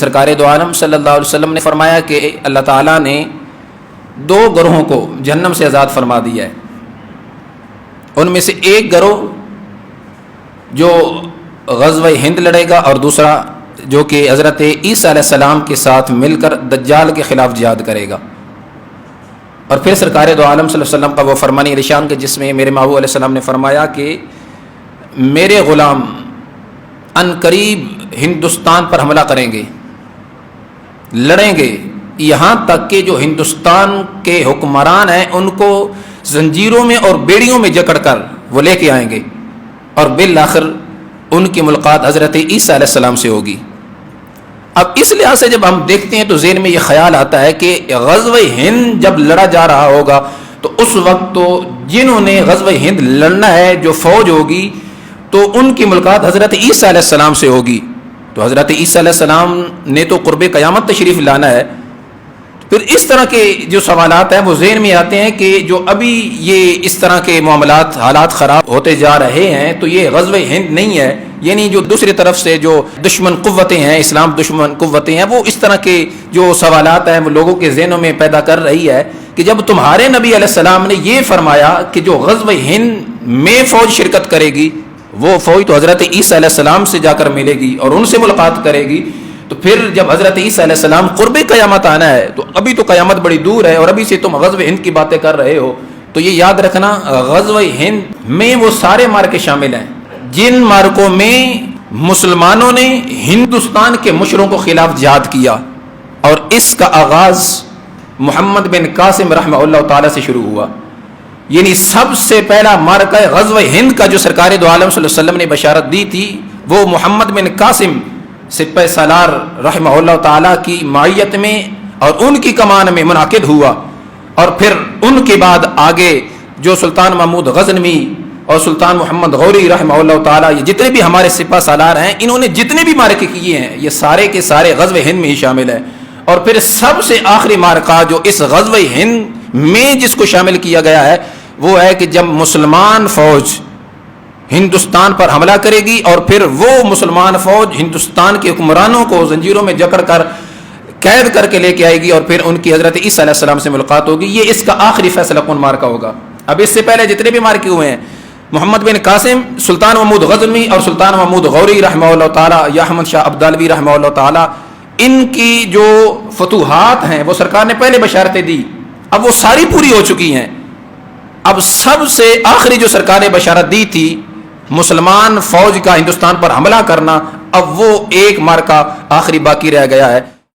سرکار دو عالم صلی اللہ علیہ وسلم نے فرمایا کہ اللہ تعالیٰ نے دو گروہوں کو جہنم سے آزاد فرما دیا ہے. ان میں سے ایک گروہ جو غزوہ ہند لڑے گا اور دوسرا جو کہ حضرت عیسیٰ علیہ السلام کے ساتھ مل کر دجال کے خلاف جہاد کرے گا. اور پھر سرکار دو عالم صلی اللہ علیہ وسلم کا وہ فرمان ارشاد کہ جس میں میرے محبوب علیہ السلام نے فرمایا کہ میرے غلام ان قریب ہندوستان پر حملہ کریں گے، لڑیں گے، یہاں تک کہ جو ہندوستان کے حکمران ہیں ان کو زنجیروں میں اور بیڑیوں میں جکڑ کر وہ لے کے آئیں گے، اور بالآخر ان کی ملاقات حضرت عیسیٰ علیہ السلام سے ہوگی. اب اس لحاظ سے جب ہم دیکھتے ہیں تو ذہن میں یہ خیال آتا ہے کہ غزوہ ہند جب لڑا جا رہا ہوگا تو اس وقت تو جنہوں نے غزوہ ہند لڑنا ہے جو فوج ہوگی تو ان کی ملاقات حضرت عیسیٰ علیہ السلام سے ہوگی. تو حضرت عیسیٰ علیہ السلام نے تو قرب قیامت تشریف لانا ہے. پھر اس طرح کے جو سوالات ہیں وہ ذہن میں آتے ہیں کہ جو ابھی یہ اس طرح کے معاملات حالات خراب ہوتے جا رہے ہیں تو یہ غزوہ ہند نہیں ہے، یعنی جو دوسری طرف سے جو دشمن قوتیں ہیں، اسلام دشمن قوتیں ہیں، وہ اس طرح کے جو سوالات ہیں وہ لوگوں کے ذہنوں میں پیدا کر رہی ہے کہ جب تمہارے نبی علیہ السلام نے یہ فرمایا کہ جو غزوہ ہند میں فوج شرکت کرے گی وہ فوج تو حضرت عیسیٰ علیہ السلام سے جا کر ملے گی اور ان سے ملاقات کرے گی، تو پھر جب حضرت عیسیٰ علیہ السلام قرب قیامت آنا ہے تو ابھی تو قیامت بڑی دور ہے اور ابھی سے تم غزوہ ہند کی باتیں کر رہے ہو. تو یہ یاد رکھنا غزوہ ہند میں وہ سارے مارکے شامل ہیں جن مارکوں میں مسلمانوں نے ہندوستان کے مشرکوں کو خلاف جہاد کیا، اور اس کا آغاز محمد بن قاسم رحمہ اللہ تعالی سے شروع ہوا. یعنی سب سے پہلا مارکہ غزوہ ہند کا جو سرکار دو عالم صلی اللہ علیہ وسلم نے بشارت دی تھی وہ محمد بن قاسم سپہ سالار رحمہ اللہ تعالیٰ کی معیت میں اور ان کی کمان میں منعقد ہوا. اور پھر ان کے بعد آگے جو سلطان محمود غزنوی اور سلطان محمد غوری رحمہ اللہ تعالیٰ، یہ جتنے بھی ہمارے سپہ سالار ہیں انہوں نے جتنے بھی مارکے کیے ہیں یہ سارے کے سارے غزوہ ہند میں ہی شامل ہیں. اور پھر سب سے آخری مارکہ جو اس غزوہ ہند میں جس کو شامل کیا گیا ہے وہ ہے کہ جب مسلمان فوج ہندوستان پر حملہ کرے گی اور پھر وہ مسلمان فوج ہندوستان کے حکمرانوں کو زنجیروں میں جکڑ کر قید کر کے لے کے آئے گی اور پھر ان کی حضرت عیسیٰ علیہ السلام سے ملاقات ہوگی. یہ اس کا آخری فیصلہ کن مارکہ ہوگا. اب اس سے پہلے جتنے بھی مارکے ہوئے ہیں محمد بن قاسم، سلطان محمود غزنوی اور سلطان محمود غوری رحمہ اللہ تعالیٰ یا احمد شاہ عبدالوی رحمہ اللہ تعالیٰ، ان کی جو فتوحات ہیں وہ سرکار نے پہلے بشارتیں دی، اب وہ ساری پوری ہو چکی ہیں. اب سب سے آخری جو سرکار نے بشارت دی تھی مسلمان فوج کا ہندوستان پر حملہ کرنا، اب وہ ایک مارکہ آخری باقی رہ گیا ہے.